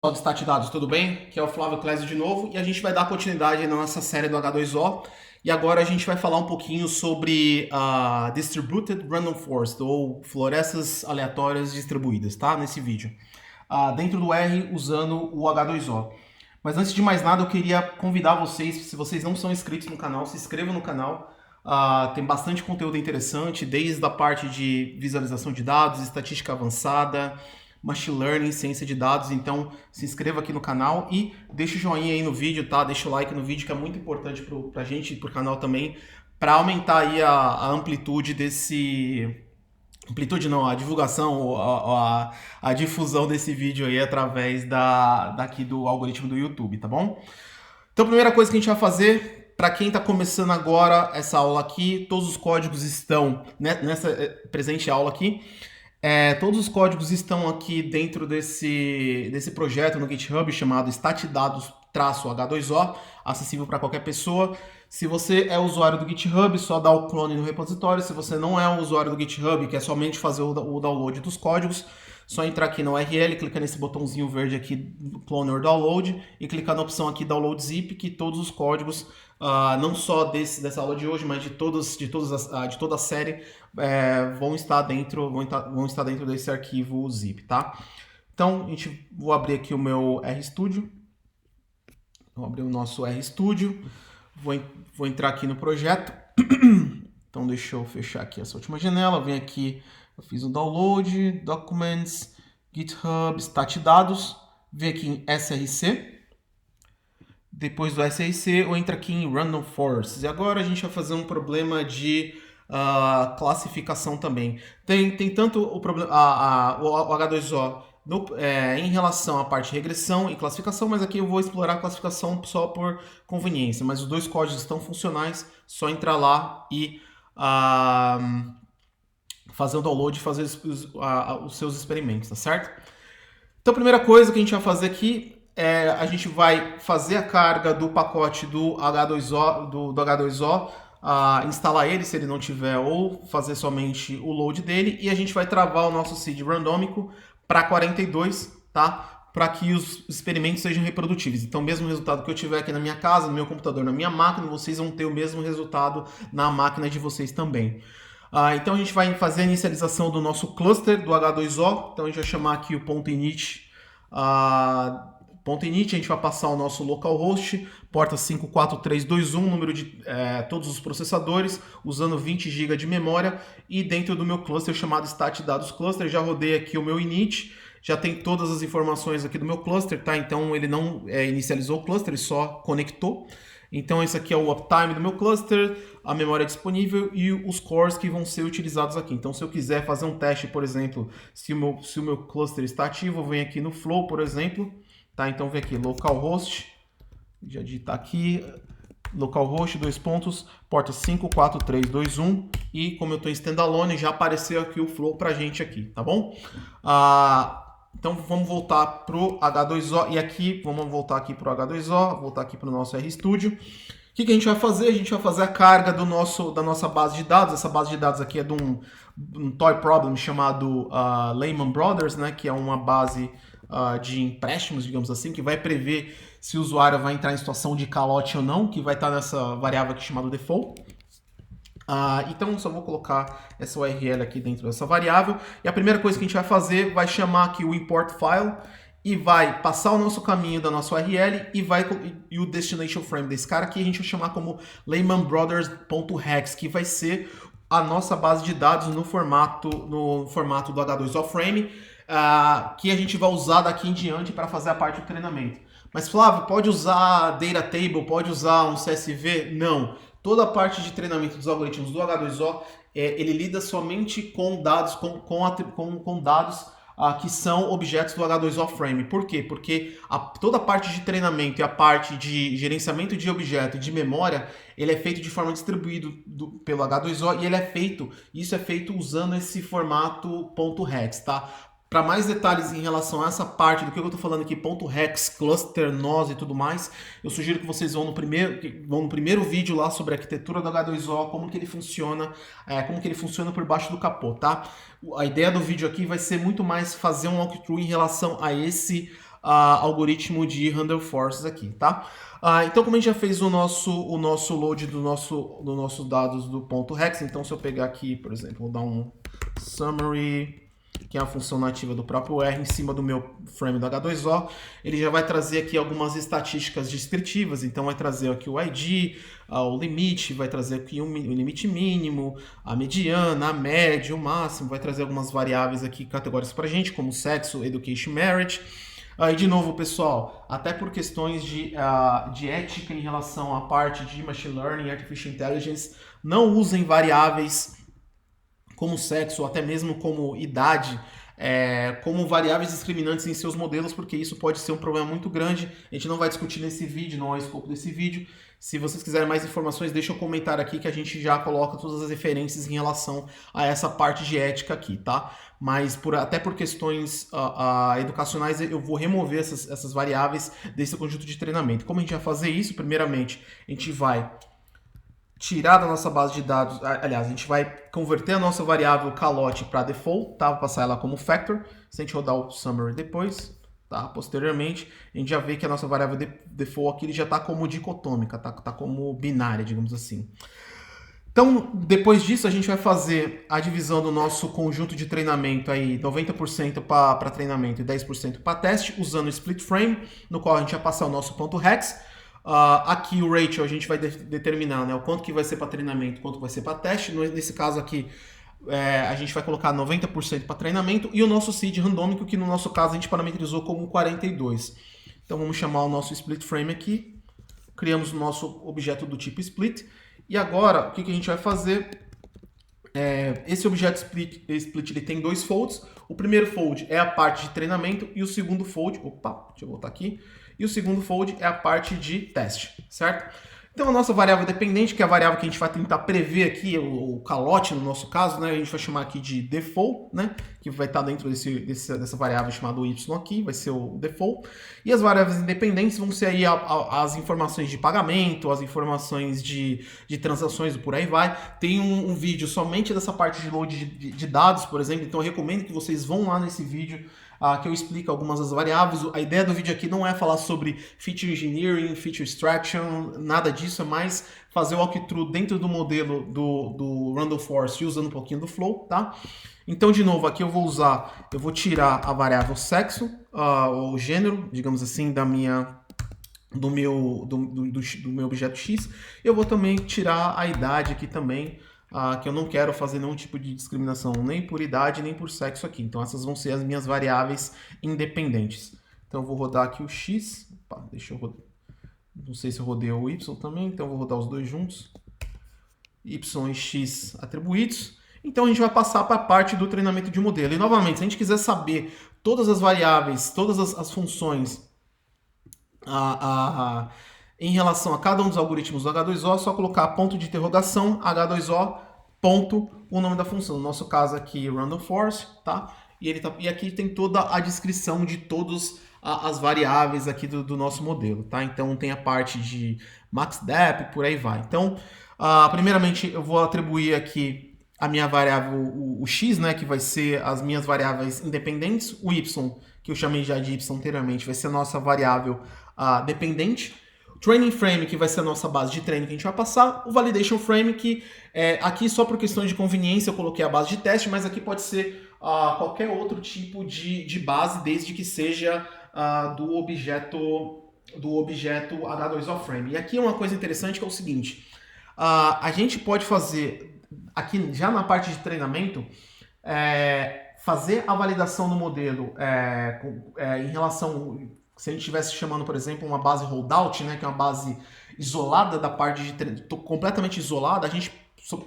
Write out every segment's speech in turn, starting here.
Pessoal do Stat Dados, tudo bem? Aqui é o Flávio Clésio de novo e a gente vai dar continuidade na nossa série do H2O e agora a gente vai falar um pouquinho sobre a Distributed Random Forest ou florestas aleatórias distribuídas, tá? Nesse vídeo. Dentro do R usando o H2O. Mas antes de mais nada eu queria convidar vocês, se vocês não são inscritos no canal, se inscrevam no canal. Tem bastante conteúdo interessante, desde a parte de visualização de dados, estatística avançada, Machine Learning, ciência de dados, então se inscreva aqui no canal e deixa o joinha aí no vídeo, tá? Deixa o like no vídeo que é muito importante pra gente e pro canal também, para aumentar aí a amplitude desse... Amplitude não, a divulgação, a difusão desse vídeo aí através daqui do algoritmo do YouTube, tá bom? Então a primeira coisa que a gente vai fazer, para quem está começando agora essa aula aqui, todos os códigos estão nessa presente aula aqui. Todos os códigos estão aqui dentro desse projeto no GitHub chamado statdados-h2o, acessível para qualquer pessoa. Se você é usuário do GitHub, só dá o clone no repositório. Se você não é um usuário do GitHub, quer somente fazer o download dos códigos, só entrar aqui na URL, clicar nesse botãozinho verde aqui, Clone or Download, e clicar na opção aqui Download Zip, que todos os códigos, não só dessa aula de hoje, mas de toda a série, vão estar dentro desse arquivo zip, tá? Então, vou abrir aqui o meu RStudio. Vou abrir o nosso RStudio. Vou entrar aqui no projeto. Então, deixa eu fechar aqui essa última janela. Vem aqui, eu fiz o download, Documents, GitHub, Statdados. Vem aqui em SRC. Depois do SRC, eu entro aqui em Random Forests. E agora a gente vai fazer um problema de classificação também. Tem tanto o H2O em relação à parte de regressão e classificação, mas aqui eu vou explorar a classificação só por conveniência. Mas os dois códigos estão funcionais, só entrar lá e fazer o download e fazer os seus experimentos, tá certo? Então a primeira coisa que a gente vai fazer aqui a gente vai fazer a carga do pacote do H2O, instalar ele se ele não tiver, ou fazer somente o load dele, e a gente vai travar o nosso seed randômico para 42, tá? Para que os experimentos sejam reprodutíveis. Então, o mesmo resultado que eu tiver aqui na minha casa, no meu computador, na minha máquina, vocês vão ter o mesmo resultado na máquina de vocês também. Então, a gente vai fazer a inicialização do nosso cluster do H2O. Então, a gente vai chamar aqui o .init. .init, a gente vai passar o nosso localhost, porta 54321, número de todos os processadores, usando 20 GB de memória, e dentro do meu cluster chamado statdados cluster, já rodei aqui o meu init, já tem todas as informações aqui do meu cluster, tá? Então ele não inicializou o cluster, ele só conectou. Então esse aqui é o uptime do meu cluster, a memória disponível e os cores que vão ser utilizados aqui. Então se eu quiser fazer um teste, por exemplo, se o meu cluster está ativo, eu venho aqui no flow, por exemplo. Tá, então vem aqui, localhost, já digitar aqui, localhost, porta 54321, e como eu estou em standalone, já apareceu aqui o flow pra gente aqui, tá bom? Então vamos voltar pro H2O, e aqui, vamos voltar aqui pro H2O, voltar aqui pro nosso RStudio. O que a gente vai fazer? A gente vai fazer a carga da nossa base de dados. Essa base de dados aqui é de um toy problem chamado Lehman Brothers, né, que é uma base de empréstimos, digamos assim, que vai prever se o usuário vai entrar em situação de calote ou não, que vai estar nessa variável aqui chamada default. Então eu só vou colocar essa URL aqui dentro dessa variável, e a primeira coisa que a gente vai fazer vai chamar aqui o import file e vai passar o nosso caminho da nossa URL e o destination frame desse cara aqui a gente vai chamar como lehmanbrothers.hex, que vai ser a nossa base de dados no formato do H2O frame, que a gente vai usar daqui em diante para fazer a parte do treinamento. Mas Flávio, pode usar data table, pode usar um CSV? Não. Toda a parte de treinamento dos algoritmos do H2O, ele lida somente com dados, com dados que são objetos do H2O Frame. Por quê? Porque toda a parte de treinamento e a parte de gerenciamento de objeto e de memória, ele é feito de forma distribuída pelo H2O, e isso é feito usando esse formato .hex, tá? Para mais detalhes em relação a essa parte do que eu estou falando aqui, .hex, cluster, nós e tudo mais, eu sugiro que vocês vão no primeiro vídeo lá sobre a arquitetura do H2O, como que ele funciona por baixo do capô, tá? A ideia do vídeo aqui vai ser muito mais fazer um walkthrough em relação a algoritmo de random forces aqui, tá? Então, como a gente já fez o nosso load do nossos dados do ponto hex, então se eu pegar aqui, por exemplo, vou dar um summary, que é a função nativa do próprio R, em cima do meu frame do H2O, ele já vai trazer aqui algumas estatísticas descritivas, então vai trazer aqui o ID, o limite, vai trazer aqui o limite mínimo, a mediana, a média, o máximo, vai trazer algumas variáveis aqui categóricas pra gente, como sexo, education, merit. E de novo, pessoal, até por questões de ética em relação à parte de Machine Learning e Artificial Intelligence, não usem variáveis como sexo ou até mesmo como idade, como variáveis discriminantes em seus modelos, porque isso pode ser um problema muito grande. A gente não vai discutir nesse vídeo, não é o escopo desse vídeo. Se vocês quiserem mais informações, deixa um comentário aqui que a gente já coloca todas as referências em relação a essa parte de ética aqui, tá? Mas até por questões educacionais eu vou remover essas variáveis desse conjunto de treinamento. Como a gente vai fazer isso? Primeiramente, a gente vai tirar da nossa base de dados, aliás, a gente vai converter a nossa variável calote para default, tá? Vou passar ela como factor. Se a gente rodar o summary depois, tá? Posteriormente, a gente já vê que a nossa variável default aqui ele já está como dicotômica, tá como binária, digamos assim. Então, depois disso, a gente vai fazer a divisão do nosso conjunto de treinamento aí, 90% para treinamento e 10% para teste, usando o split frame, no qual a gente vai passar o nosso ponto hex. Aqui o ratio a gente vai determinar, né, o quanto que vai ser para treinamento, quanto vai ser para teste. Nesse caso aqui, a gente vai colocar 90% para treinamento e o nosso seed randômico, que no nosso caso a gente parametrizou como 42. Então vamos chamar o nosso split frame aqui, criamos o nosso objeto do tipo split. E agora, o que a gente vai fazer? Esse objeto split ele tem dois folds. O primeiro fold é a parte de treinamento e o segundo fold... Opa, deixa eu voltar aqui. E o segundo fold é a parte de teste, certo? Então a nossa variável dependente, que é a variável que a gente vai tentar prever aqui, o calote no nosso caso, né? A gente vai chamar aqui de default, né? Que vai estar dentro dessa variável chamada y aqui, vai ser o default. E as variáveis independentes vão ser aí as informações de pagamento, as informações de transações e por aí vai. Tem um vídeo somente dessa parte de load de dados, por exemplo, então eu recomendo que vocês vão lá nesse vídeo, que eu explico algumas das variáveis. A ideia do vídeo aqui não é falar sobre feature engineering, feature extraction, nada disso, é mais fazer o walkthrough dentro do modelo do Random Forest usando um pouquinho do Flow, tá? Então, de novo, aqui eu vou tirar a variável sexo, ou gênero, digamos assim, do meu objeto X. Eu vou também tirar a idade aqui também, que eu não quero fazer nenhum tipo de discriminação nem por idade nem por sexo aqui. Então essas vão ser as minhas variáveis independentes. Então eu vou rodar aqui o X. Opa, deixa eu rodar. Não sei se eu rodei o Y também, então eu vou rodar os dois juntos. Y e X atribuídos. Então a gente vai passar para a parte do treinamento de modelo. E novamente, se a gente quiser saber todas as variáveis, todas as funções em relação a cada um dos algoritmos do H2O, é só colocar ponto de interrogação, H2O, ponto, o nome da função. No nosso caso aqui, Random Forest, tá? E aqui tem toda a descrição de todas as variáveis aqui do nosso modelo, tá? Então tem a parte de MaxDep, por aí vai. Então, primeiramente eu vou atribuir aqui a minha variável, o X, né, que vai ser as minhas variáveis independentes, o Y, que eu chamei já de Y anteriormente, vai ser a nossa variável dependente, o Training Frame, que vai ser a nossa base de treino que a gente vai passar, o Validation Frame, que aqui só por questões de conveniência eu coloquei a base de teste, mas aqui pode ser qualquer outro tipo de base, desde que seja do objeto H2O Frame. E aqui é uma coisa interessante que é o seguinte, a gente pode fazer aqui já na parte de treinamento, fazer a validação do modelo em relação, se a gente estivesse chamando, por exemplo, uma base holdout, né, que é uma base isolada da parte de treino, completamente isolada, a gente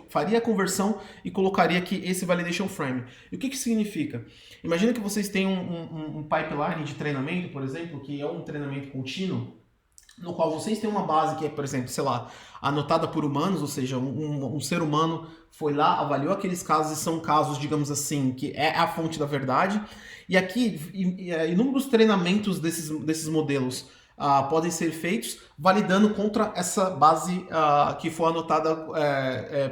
faria a conversão e colocaria aqui esse validation frame. E o que isso significa? Imagina que vocês têm um pipeline de treinamento, por exemplo, que é um treinamento contínuo, no qual vocês têm uma base que é, por exemplo, sei lá, anotada por humanos, ou seja, um ser humano foi lá, avaliou aqueles casos e são casos, digamos assim, que é a fonte da verdade. E aqui, inúmeros treinamentos desses modelos podem ser feitos validando contra essa base que foi anotada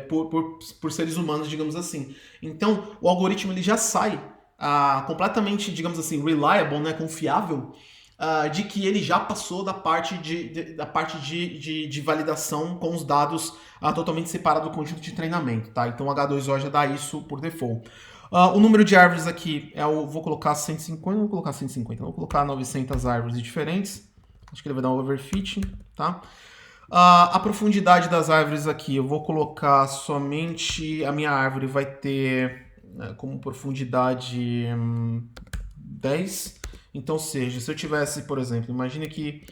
por seres humanos, digamos assim. Então, o algoritmo ele já sai completamente, digamos assim, reliable, né, confiável, de que ele já passou da parte de validação com os dados totalmente separados do conjunto de treinamento, tá? Então o H2O já dá isso por default. O número de árvores aqui vou colocar 150, não vou colocar 150, vou colocar 900 árvores diferentes. Acho que ele vai dar um overfitting, tá? A profundidade das árvores aqui, eu vou colocar somente, a minha árvore vai ter como profundidade 10. Então, seja, se eu tivesse, por exemplo, imagine que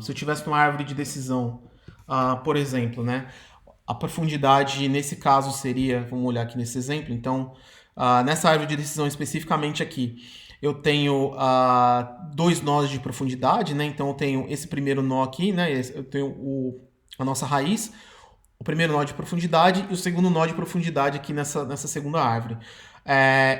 se eu tivesse uma árvore de decisão, por exemplo, né? A profundidade nesse caso seria, vamos olhar aqui nesse exemplo, então, nessa árvore de decisão especificamente aqui, eu tenho 2 nós de profundidade, né? Então eu tenho esse primeiro nó aqui, né? Eu tenho a nossa raiz, o primeiro nó de profundidade e o segundo nó de profundidade aqui nessa segunda árvore.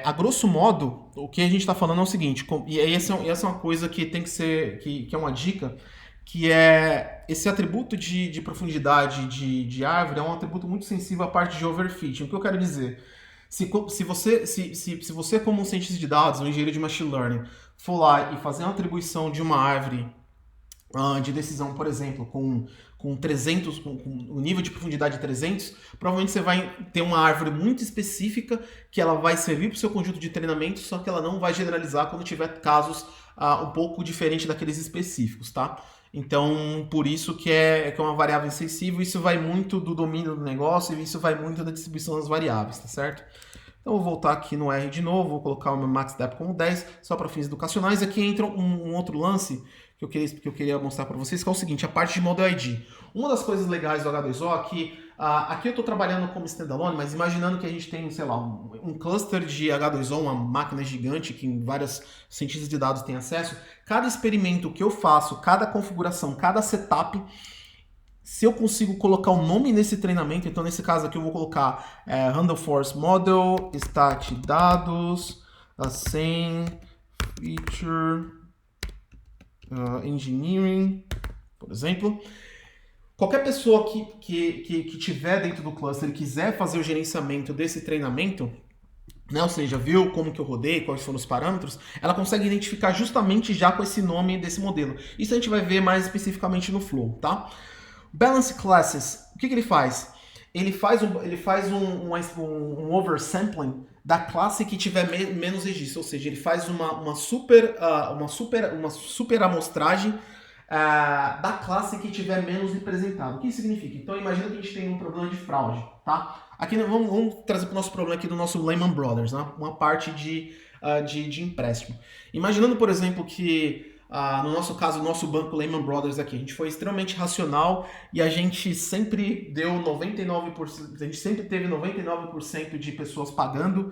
A grosso modo, o que a gente está falando é o seguinte, e essa é uma coisa que tem que ser, que é uma dica, que é esse atributo de profundidade de árvore é um atributo muito sensível à parte de overfitting. O que eu quero dizer? Se você, como um cientista de dados, um engenheiro de machine learning, for lá e fazer uma atribuição de uma árvore de decisão, por exemplo, com 300, com o nível de profundidade de 300, provavelmente você vai ter uma árvore muito específica que ela vai servir para o seu conjunto de treinamento, só que ela não vai generalizar quando tiver casos um pouco diferentes daqueles específicos, tá? Então, por isso que é uma variável insensível, isso vai muito do domínio do negócio e isso vai muito da distribuição das variáveis, tá certo? Então, eu vou voltar aqui no R de novo, vou colocar o meu MaxDep como 10, só para fins educacionais. Aqui entra um outro lance que eu queria mostrar para vocês, que é o seguinte, a parte de Model ID. Uma das coisas legais do H2O é que aqui eu estou trabalhando como standalone, mas imaginando que a gente tem, sei lá, um cluster de H2O, uma máquina gigante que vários cientistas de dados têm acesso. Cada experimento que eu faço, cada configuração, cada setup, se eu consigo colocar o nome nesse treinamento, então nesse caso aqui eu vou colocar Random Forest Model, Stat Dados, Ascend, Feature, Engineering, por exemplo. Qualquer pessoa que tiver dentro do cluster e quiser fazer o gerenciamento desse treinamento, né, ou seja, viu como que eu rodei, quais foram os parâmetros, ela consegue identificar justamente já com esse nome desse modelo. Isso a gente vai ver mais especificamente no Flow, tá? Balance Classes, o que ele faz? Ele faz um oversampling da classe que tiver menos registro, ou seja, ele faz uma super amostragem da classe que tiver menos representado. O que isso significa? Então imagina que a gente tem um problema de fraude, tá? Aqui vamos trazer para o nosso problema aqui do nosso Lehman Brothers, né? Uma parte de empréstimo. Imaginando, por exemplo, que no nosso caso, o nosso banco Lehman Brothers aqui, a gente foi extremamente racional e a gente sempre deu 99%, a gente sempre teve 99% de pessoas pagando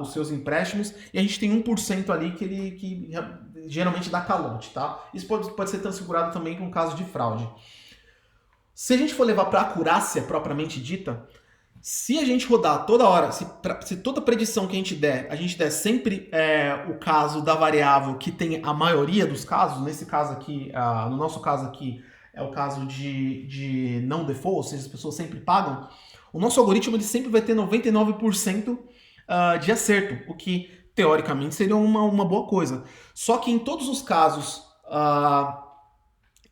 os seus empréstimos e a gente tem 1% ali que geralmente dá calote, tá? Isso pode ser transfigurado também com um caso de fraude. Se a gente for levar para a acurácia propriamente dita, se a gente rodar toda hora, se toda predição que a gente der sempre o caso da variável que tem a maioria dos casos, nesse caso aqui, no nosso caso aqui, é o caso de não default, ou seja, as pessoas sempre pagam, o nosso algoritmo ele sempre vai ter 99% de acerto, o que teoricamente seria uma boa coisa. Só que em todos os casos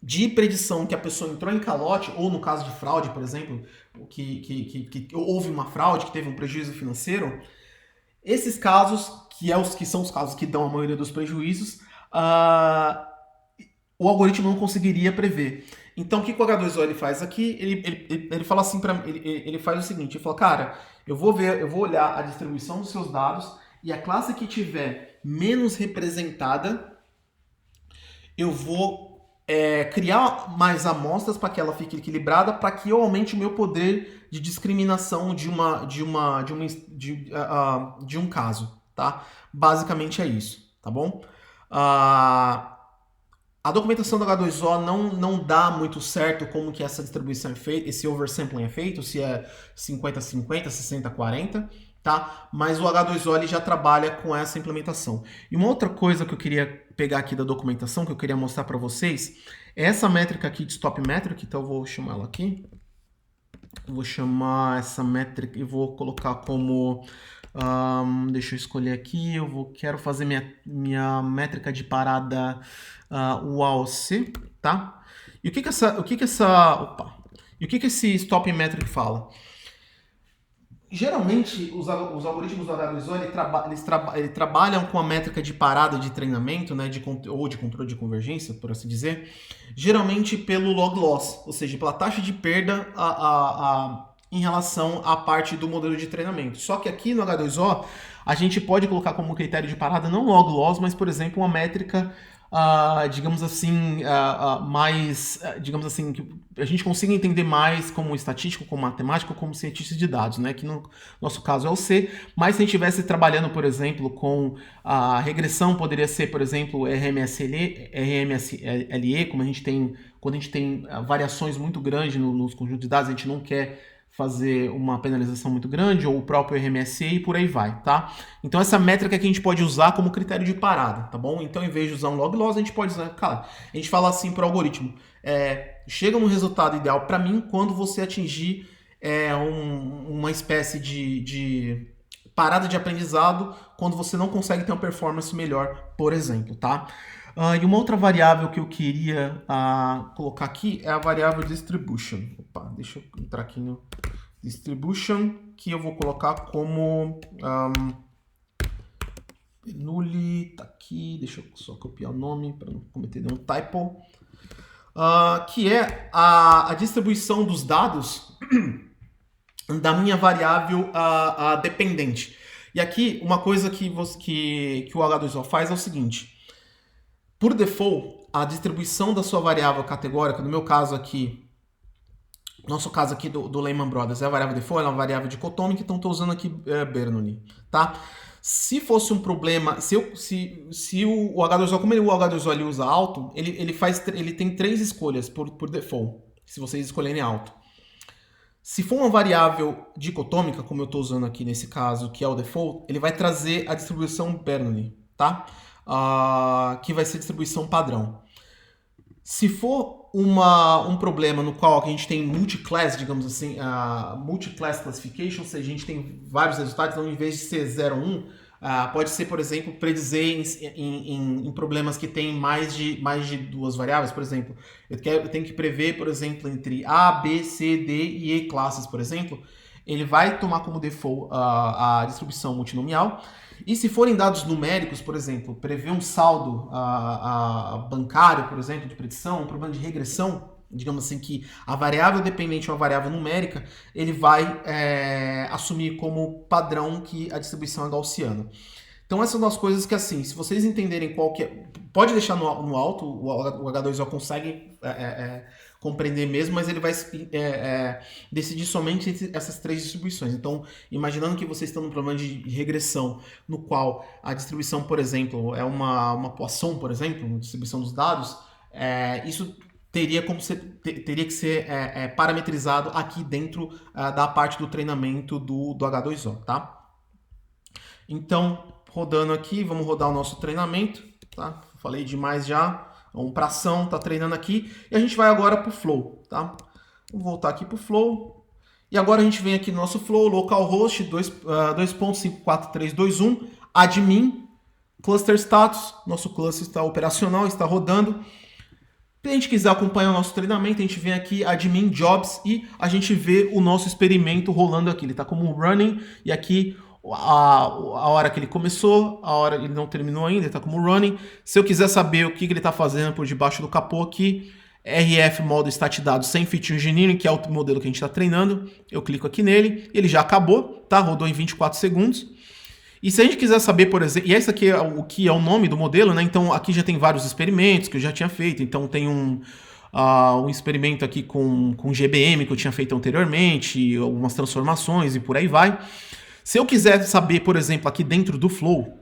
de predição que a pessoa entrou em calote, ou no caso de fraude, por exemplo, que houve uma fraude, que teve um prejuízo financeiro, esses casos, que são os casos que dão a maioria dos prejuízos, o algoritmo não conseguiria prever. Então o que o H2O ele faz aqui? Ele fala assim ele faz o seguinte, ele fala, cara, eu vou olhar a distribuição dos seus dados e a classe que tiver menos representada, eu vou criar mais amostras para que ela fique equilibrada, para que eu aumente o meu poder de discriminação de um caso, tá? Basicamente é isso, tá bom? A documentação do H2O não dá muito certo como que essa distribuição é feita, esse oversampling é feito, se é 50-50, 60-40, tá? Mas o H2O ele já trabalha com essa implementação. E uma outra coisa que eu queria pegar aqui da documentação, que eu queria mostrar para vocês, é essa métrica aqui de Stop Metric, então eu vou chamar ela aqui. Eu vou chamar essa métrica e vou colocar como Deixa eu escolher aqui, quero fazer minha métrica de parada, o AOC, tá? E o que que esse stop metric fala? Geralmente, os algoritmos do H2O eles trabalham com a métrica de parada de treinamento, né, ou de controle de convergência, por assim dizer, geralmente pelo log loss, ou seja, pela taxa de perda em relação à parte do modelo de treinamento. Só que aqui no H2O, a gente pode colocar como critério de parada não log loss, mas, por exemplo, uma métrica digamos assim, digamos assim, que a gente consiga entender mais como estatístico, como matemático, como cientista de dados, né? Que no nosso caso é o C, mas se a gente estivesse trabalhando, por exemplo, com a regressão, poderia ser, por exemplo, RMSLE, como quando a gente tem variações muito grandes nos conjuntos de dados, a gente não quer fazer uma penalização muito grande, ou o próprio RMSE e por aí vai, tá? Então essa métrica que a gente pode usar como critério de parada, tá bom? Então, em vez de usar um log loss, a gente pode usar, cara, a gente fala assim para o algoritmo, chega no resultado ideal para mim quando você atingir uma espécie de parada de aprendizado, quando você não consegue ter uma performance melhor, por exemplo, tá? E uma outra variável que eu queria colocar aqui é a variável distribution. Opa, deixa eu entrar aqui no distribution, que eu vou colocar como Bernoulli, tá aqui, deixa eu só copiar o nome para não cometer nenhum typo, que é a distribuição dos dados da minha variável dependente. E aqui, uma coisa que o H2O faz é o seguinte: por default, a distribuição da sua variável categórica, no meu caso aqui, nosso caso aqui do Lehman Brothers, é a variável default, ela é uma variável dicotômica, então estou usando aqui Bernoulli, tá? Se fosse um problema, se o H2O, como o H2O ele usa alto, ele tem 3 escolhas por default, se vocês escolherem alto. Se for uma variável dicotômica, como eu estou usando aqui nesse caso, que é o default, ele vai trazer a distribuição Bernoulli, tá? Que vai ser distribuição padrão. Se for um problema no qual a gente tem multi-class, digamos assim, multi-class classification, ou seja, a gente tem vários resultados, então em vez de ser 0, 1, pode ser, por exemplo, predizer em problemas que tem mais de 2 variáveis, por exemplo. Eu tenho que prever, por exemplo, entre A, B, C, D e E classes, por exemplo. Ele vai tomar como default a distribuição multinomial. E se forem dados numéricos, por exemplo, prever um saldo bancário, por exemplo, de predição, um problema de regressão, digamos assim, que a variável dependente é uma variável numérica, ele vai assumir como padrão que a distribuição é gaussiana. Então essas são as coisas que, assim, se vocês entenderem qual que é... Pode deixar no alto, o H2O consegue compreender mesmo, mas ele vai decidir somente entre essas 3 distribuições. Então, imaginando que vocês estão num problema de regressão, no qual a distribuição, por exemplo, é uma Poisson, por exemplo, uma distribuição dos dados, isso teria que ser parametrizado aqui dentro da parte do treinamento do H2O, tá? Então, rodando aqui, vamos rodar o nosso treinamento, tá? Falei demais já. Vamos para ação, tá treinando aqui. E a gente vai agora para o flow, tá? Vou voltar aqui para o flow. E agora a gente vem aqui no nosso flow, localhost 2.54321, admin, cluster status. Nosso cluster está operacional, está rodando. Se a gente quiser acompanhar o nosso treinamento, a gente vem aqui, admin jobs, e a gente vê o nosso experimento rolando aqui. Ele está como running, e aqui a hora que ele começou, a hora que ele não terminou ainda, ele está como running. Se eu quiser saber o que ele está fazendo por debaixo do capô aqui, RF modo statDados sem feature engineering, que é o modelo que a gente está treinando, eu clico aqui nele, ele já acabou, tá? Rodou em 24 segundos. E se a gente quiser saber, por exemplo, e esse aqui é o que é o nome do modelo, né? Então aqui já tem vários experimentos que eu já tinha feito, então tem um experimento aqui com GBM que eu tinha feito anteriormente, algumas transformações e por aí vai. Se eu quiser saber, por exemplo, aqui dentro do Flow,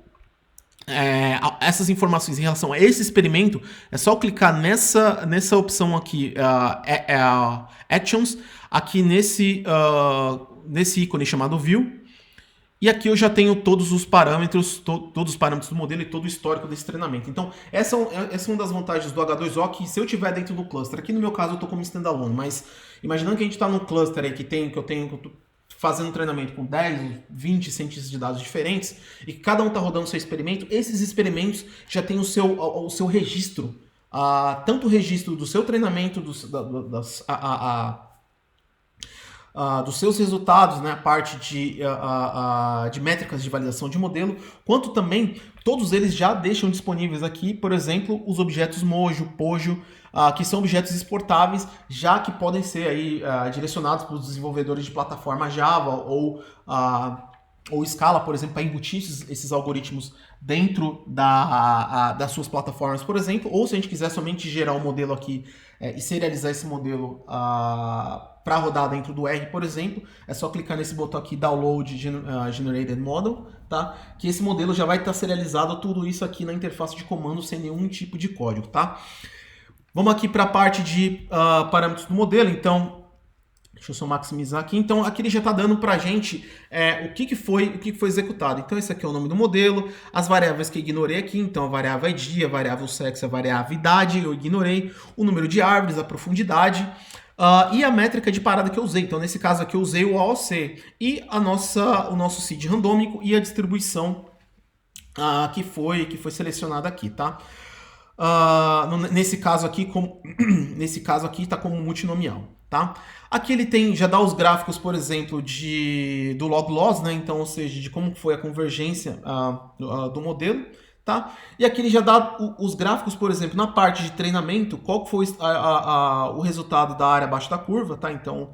essas informações em relação a esse experimento, é só clicar nessa opção aqui, Actions, aqui nesse ícone chamado View, e aqui eu já tenho todos os parâmetros, todos os parâmetros do modelo e todo o histórico desse treinamento. Então, essa é uma das vantagens do H2O, que se eu tiver dentro do cluster, aqui no meu caso eu estou como standalone, mas imaginando que a gente está num cluster aí que eu tenho fazendo treinamento com 10, 20 cientistas de dados diferentes, e que cada um está rodando seu experimento, esses experimentos já têm o seu registro, tanto o registro do seu treinamento, dos seus resultados, né, a parte de métricas de validação de modelo, quanto também todos eles já deixam disponíveis aqui, por exemplo, os objetos Mojo, Pojo, que são objetos exportáveis, já que podem ser aí, direcionados para os desenvolvedores de plataforma Java ou Scala, por exemplo, para embutir esses algoritmos dentro das suas plataformas, por exemplo, ou se a gente quiser somente gerar um modelo aqui e serializar esse modelo para rodar dentro do R, por exemplo, é só clicar nesse botão aqui, Download Generated Model, tá? Que esse modelo já vai estar serializado, tudo isso aqui na interface de comando sem nenhum tipo de código, tá? Vamos aqui para a parte de parâmetros do modelo, então, deixa eu só maximizar aqui. Então, aqui ele já está dando para a gente o que foi executado. Então, esse aqui é o nome do modelo, as variáveis que eu ignorei aqui, então a variável ID, a variável sexo, a variável idade, eu ignorei, o número de árvores, a profundidade, e a métrica de parada que eu usei. Então, nesse caso aqui, eu usei o AOC e o nosso seed randômico e a distribuição que foi selecionada aqui, tá? Nesse caso aqui está como multinomial, tá? Aqui ele já dá os gráficos, por exemplo, do log loss, né? Então, ou seja, de como foi a convergência do modelo, tá? E aqui ele já dá os gráficos, por exemplo, na parte de treinamento, qual foi o resultado da área abaixo da curva, tá? Então,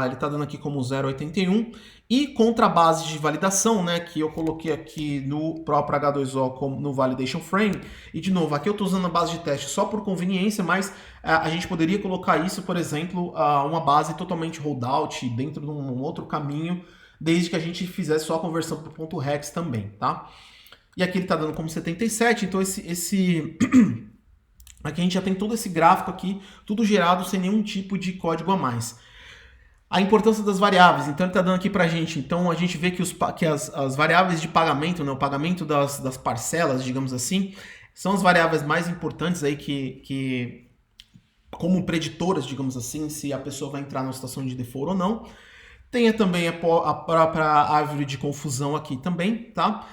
ele está dando aqui como 0,81. E contra a base de validação, né, que eu coloquei aqui no próprio H2O como no Validation Frame. E de novo, aqui eu estou usando a base de teste só por conveniência, mas a gente poderia colocar isso, por exemplo, uma base totalmente holdout dentro de um outro caminho, desde que a gente fizesse só a conversão para o ponto hex também, tá? E aqui ele está dando como 77, então aqui a gente já tem todo esse gráfico aqui, tudo gerado sem nenhum tipo de código a mais. A importância das variáveis, então ele está dando aqui para a gente. Então a gente vê que as variáveis de pagamento, né, o pagamento das parcelas, digamos assim, são as variáveis mais importantes aí que como preditoras, digamos assim, se a pessoa vai entrar numa situação de default ou não. Tem também a própria árvore de confusão aqui também, tá?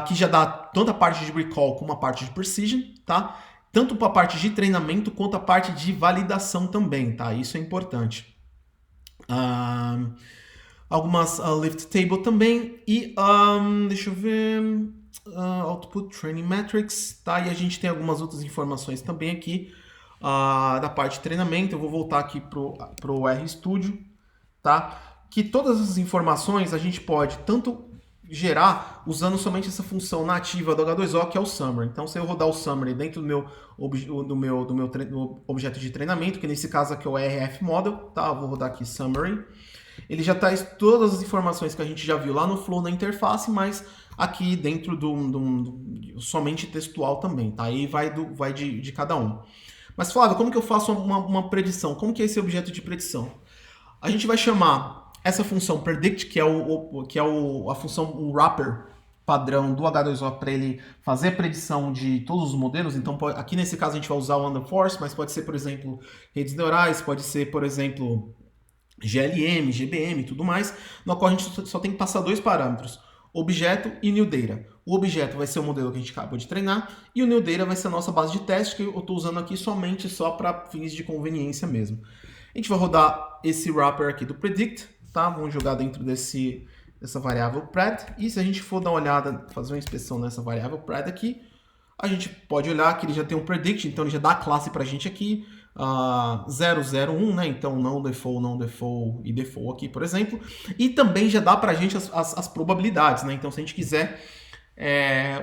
Que já dá tanto a parte de recall como a parte de precision, tá? Tanto para a parte de treinamento quanto a parte de validação também, tá? Isso é importante. Algumas lift table também e deixa eu ver, output training metrics, tá? E a gente tem algumas outras informações também aqui da parte de treinamento. Eu vou voltar aqui pro RStudio, tá? Que todas as informações a gente pode tanto gerar usando somente essa função nativa do H2O, que é o summary. Então, se eu rodar o summary dentro do meu objeto de treinamento, que nesse caso aqui é o RF model, tá? Eu vou rodar aqui summary. Ele já traz todas as informações que a gente já viu lá no flow na interface, mas aqui dentro somente textual também, tá? Aí vai de cada um. Mas, Flávio, como que eu faço uma predição? Como que é esse objeto de predição? A gente vai chamar essa função predict, que é a função wrapper padrão do H2O para ele fazer a predição de todos os modelos. Então, aqui nesse caso a gente vai usar o underforce, mas pode ser, por exemplo, redes neurais, pode ser, por exemplo, GLM, GBM e tudo mais, no qual a gente só tem que passar dois parâmetros, objeto e new data. O objeto vai ser o modelo que a gente acabou de treinar e o new data vai ser a nossa base de teste, que eu estou usando aqui somente só para fins de conveniência mesmo. A gente vai rodar esse wrapper aqui do predict, tá? Vamos jogar dentro dessa variável pred, e se a gente for dar uma olhada, fazer uma inspeção nessa variável pred aqui, a gente pode olhar que ele já tem um predict, então ele já dá a classe para a gente aqui, 001, né? Então não default e default aqui, por exemplo, e também já dá para a gente as probabilidades, né? Então se a gente quiser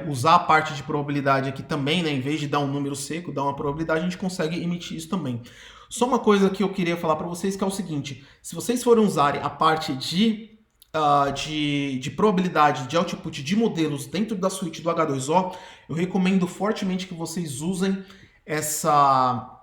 usar a parte de probabilidade aqui também, né? Em vez de dar um número seco, dar uma probabilidade, a gente consegue emitir isso também. Só uma coisa que eu queria falar para vocês, que é o seguinte: se vocês forem usarem a parte de probabilidade de output de modelos dentro da suíte do H2O, eu recomendo fortemente que vocês usem essa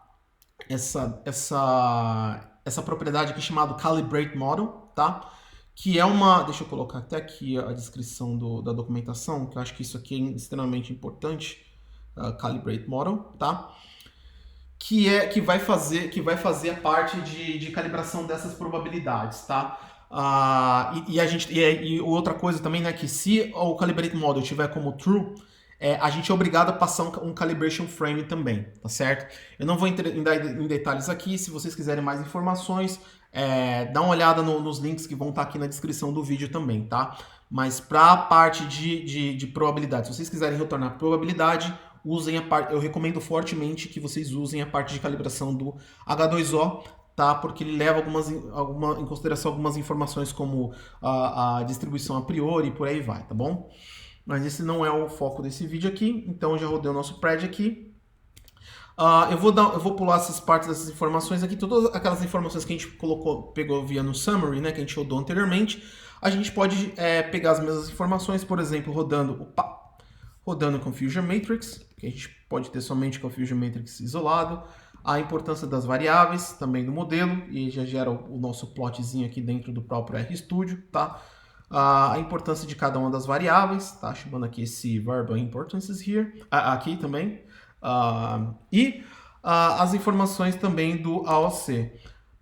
propriedade aqui chamada Calibrate Model, tá? Que é deixa eu colocar até aqui a descrição da documentação, que eu acho que isso aqui é extremamente importante, Calibrate Model, tá? Que vai fazer a parte de calibração dessas probabilidades, tá? E outra coisa também, né, que se o Calibrate Model tiver como true, a gente é obrigado a passar um Calibration Frame também, tá certo? Eu não vou entrar em detalhes aqui, se vocês quiserem mais informações, dá uma olhada nos links que vão estar aqui na descrição do vídeo também, tá? Mas para a parte de probabilidade, se vocês quiserem retornar probabilidade, usem a parte, eu recomendo fortemente que vocês usem a parte de calibração do H2O, tá? Porque ele leva em consideração algumas informações como a distribuição a priori e por aí vai, tá bom? Mas esse não é o foco desse vídeo aqui, então eu já rodei o nosso pred aqui. Eu vou pular essas partes dessas informações aqui, todas aquelas informações que a gente pegou via no summary, né, que a gente rodou anteriormente. A gente pode pegar as mesmas informações, por exemplo, rodando Confusion Matrix, que a gente pode ter somente Confusion Matrix isolado, a importância das variáveis também do modelo, e já gera o nosso plotzinho aqui dentro do próprio RStudio, tá? A importância de cada uma das variáveis, tá? Chamando aqui esse variable importances here, aqui também, as informações também do AOC.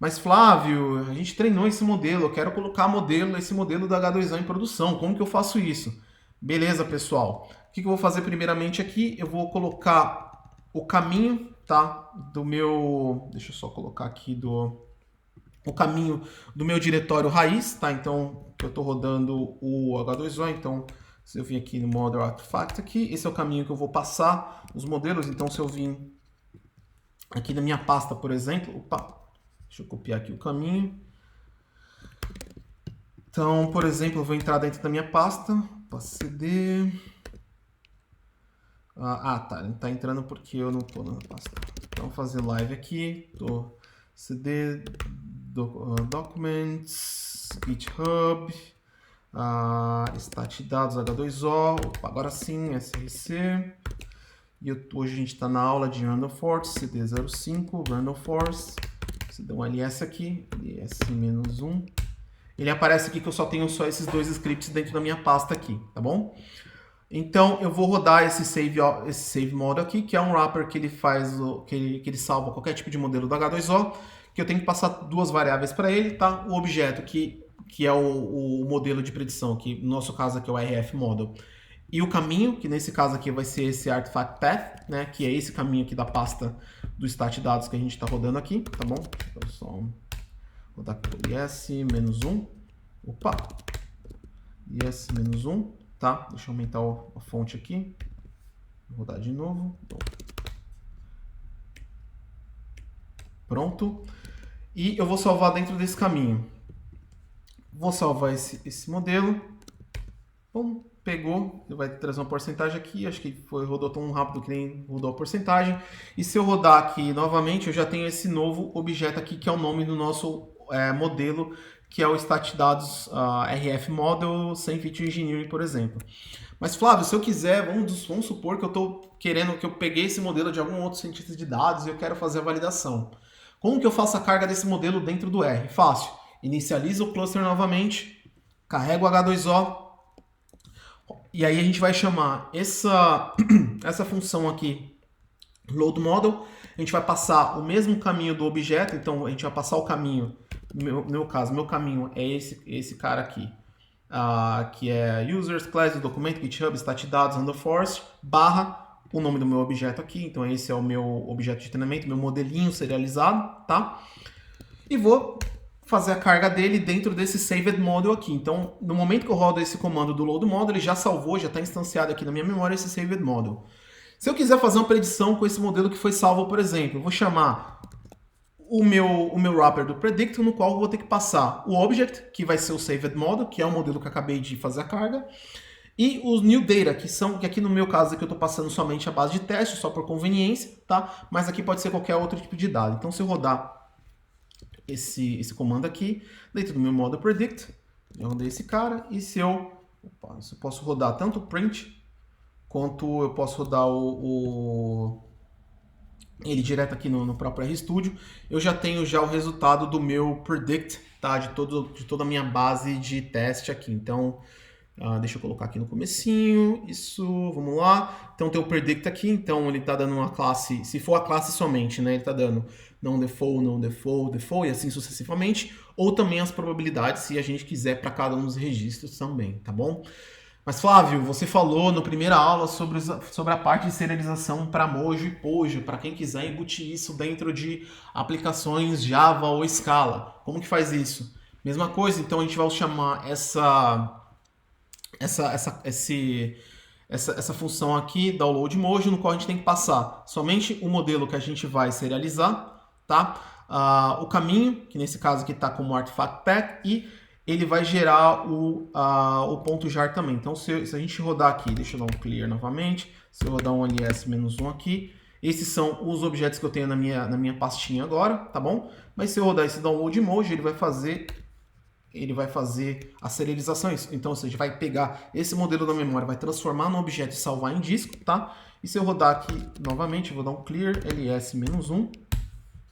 Mas Flávio, a gente treinou esse modelo, eu quero colocar esse modelo da H2O em produção, como que eu faço isso? Beleza, pessoal. O que eu vou fazer primeiramente aqui? Eu vou colocar o caminho, tá? Deixa eu só colocar aqui o caminho do meu diretório raiz, tá? Então, eu estou rodando o H2O, então, se eu vim aqui no Model Artifact aqui, esse é o caminho que eu vou passar os modelos. Então, se eu vim aqui na minha pasta, por exemplo, deixa eu copiar aqui o caminho. Então, por exemplo, eu vou entrar dentro da minha pasta, CD. Tá, ele tá entrando porque eu não tô na pasta. Então, vou fazer live aqui, CD, Documents, GitHub, Stat Dados H2O, agora sim, SRC. E hoje a gente está na aula de Random Force, CD05, Random Force. Você dá um ls aqui, ls-1. Ele aparece aqui que eu só tenho esses dois scripts dentro da minha pasta aqui, tá bom? Então eu vou rodar esse save model aqui, que é um wrapper que ele faz, que ele salva qualquer tipo de modelo do H2O, que eu tenho que passar duas variáveis para ele, tá? O objeto, que é o modelo de predição, que no nosso caso aqui é o RF model, e o caminho, que nesse caso aqui vai ser esse artifact path, né? Que é esse caminho aqui da pasta do stat dados que a gente está rodando aqui, tá bom? Então só rodar aqui is-1, is-1, tá? Deixa eu aumentar a fonte aqui, vou rodar de novo, pronto. E eu vou salvar dentro desse caminho. Vou salvar esse modelo. Bom, pegou, ele vai trazer uma porcentagem aqui, acho que rodou tão rápido que nem rodou a porcentagem. E se eu rodar aqui novamente, eu já tenho esse novo objeto aqui, que é o nome do nosso modelo, que é o Stat Dados RF Model sem Feature Engineering, por exemplo. Mas Flávio, se eu quiser, vamos supor que eu estou querendo que eu peguei esse modelo de algum outro cientista de dados e eu quero fazer a validação. Como que eu faço a carga desse modelo dentro do R? Fácil. Inicializa o cluster novamente, carrega o H2O, e aí a gente vai chamar essa função aqui, load model. A gente vai passar o mesmo caminho do objeto, então a gente vai passar o caminho, no meu caso, meu caminho é esse cara aqui, que é users, class, documento, GitHub, stat dados, underforce, barra o nome do meu objeto aqui, então esse é o meu objeto de treinamento, meu modelinho serializado, tá? E vou fazer a carga dele dentro desse saved model aqui. Então, no momento que eu rodo esse comando do load model, ele já salvou, já está instanciado aqui na minha memória esse saved model. Se eu quiser fazer uma predição com esse modelo que foi salvo, por exemplo, eu vou chamar o meu wrapper do predict, no qual eu vou ter que passar o object, que vai ser o saved model, que é o modelo que eu acabei de fazer a carga, e os new data, que aqui no meu caso aqui eu estou passando somente a base de teste, só por conveniência, tá? Mas aqui pode ser qualquer outro tipo de dado. Então, se eu rodar esse comando aqui, dentro do meu model predict, eu rodei esse cara, e se eu posso rodar tanto o print, quanto eu posso rodar ele direto aqui no próprio RStudio, eu já tenho o resultado do meu predict, tá? De toda a minha base de teste aqui. Então, Deixa eu colocar aqui no comecinho, isso, vamos lá. Então tem o predict aqui, então ele está dando uma classe, se for a classe somente, né, ele está dando não default, não default, default e assim sucessivamente, ou também as probabilidades, se a gente quiser para cada um dos registros também, tá bom? Mas Flávio, você falou na primeira aula sobre a parte de serialização para Mojo e Pojo, para quem quiser embutir isso dentro de aplicações Java ou Scala. Como que faz isso? Mesma coisa, então a gente vai chamar essa função aqui, download Mojo, no qual a gente tem que passar somente o modelo que a gente vai serializar, tá? O caminho, que nesse caso aqui está como artifact path, e ele vai gerar o ponto jar também. Então, se a gente rodar aqui, deixa eu dar um clear novamente, se eu rodar um ls-1 aqui, esses são os objetos que eu tenho na minha pastinha agora, tá bom? Mas se eu rodar esse download Mojo, ele vai fazer a serialização. Então, ou seja, vai pegar esse modelo da memória, vai transformar no objeto e salvar em disco, tá? E se eu rodar aqui novamente, eu vou dar um clear ls-1,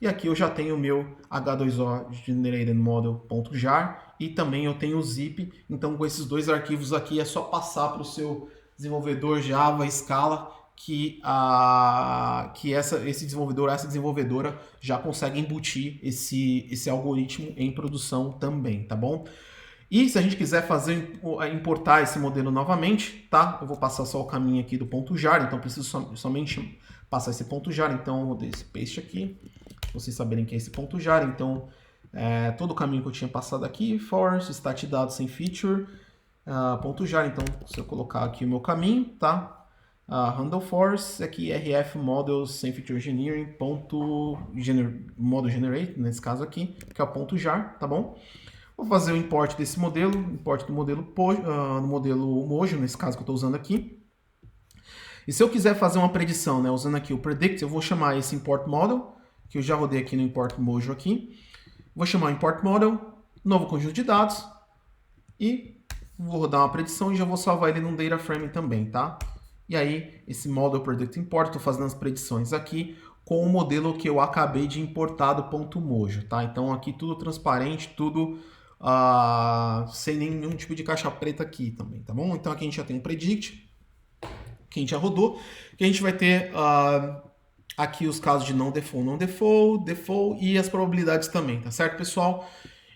e aqui eu já tenho o meu H2O generated model.jar e também eu tenho o zip. Então, com esses dois arquivos aqui, é só passar para o seu desenvolvedor Java, Scala, que esse desenvolvedor, essa desenvolvedora já consegue embutir esse algoritmo em produção também, tá bom? E se a gente quiser importar esse modelo novamente, tá? Eu vou passar só o caminho aqui do ponto jar, então preciso somente passar esse ponto jar, então eu vou dar esse paste aqui, pra vocês saberem que é esse ponto jar. Então, todo o caminho que eu tinha passado aqui, for stat dados sem feature, ponto jar. Então, se eu colocar aqui o meu caminho, tá? Handle force, aqui rf models sem feature engineering, model generate, nesse caso aqui, que é o ponto jar, tá bom? Vou fazer o import desse modelo, import do modelo Mojo, nesse caso que eu estou usando aqui. E se eu quiser fazer uma predição, né, usando aqui o predict, eu vou chamar esse import model, que eu já rodei aqui no import Mojo aqui. Vou chamar import model, novo conjunto de dados, e vou rodar uma predição e já vou salvar ele num data frame também, tá? E aí, esse model predict import, estou fazendo as predições aqui com o modelo que eu acabei de importar do ponto Mojo, tá? Então aqui tudo transparente, tudo sem nenhum tipo de caixa preta aqui também, tá bom? Então aqui a gente já tem um predict, que a gente já rodou, que a gente vai ter aqui os casos de não default, default e as probabilidades também, tá certo, pessoal?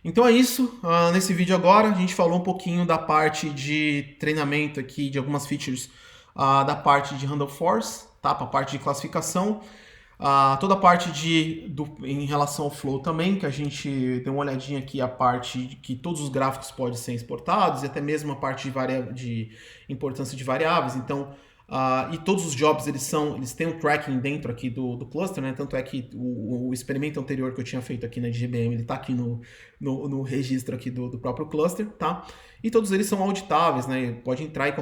Então é isso, nesse vídeo agora a gente falou um pouquinho da parte de treinamento aqui, de algumas features da parte de handle force, tá? Para a parte de classificação, toda a parte em relação ao flow também, que a gente deu uma olhadinha aqui, a parte de que todos os gráficos podem ser exportados, e até mesmo a parte de importância de variáveis. Então, e todos os jobs eles têm um tracking dentro aqui do cluster, né? Tanto é que o experimento anterior que eu tinha feito aqui na GBM, ele está aqui no registro aqui do próprio cluster, tá? E todos eles são auditáveis, né? Pode entrar e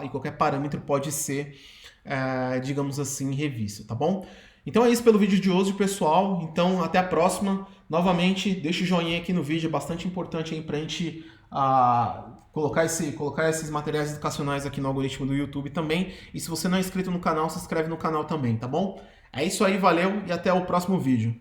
qualquer parâmetro pode ser, digamos assim, revisto, tá bom? Então é isso pelo vídeo de hoje, pessoal. Então até a próxima. Novamente, deixa o joinha aqui no vídeo, é bastante importante aí pra gente colocar esses materiais educacionais aqui no algoritmo do YouTube também. E se você não é inscrito no canal, se inscreve no canal também, tá bom? É isso aí, valeu e até o próximo vídeo.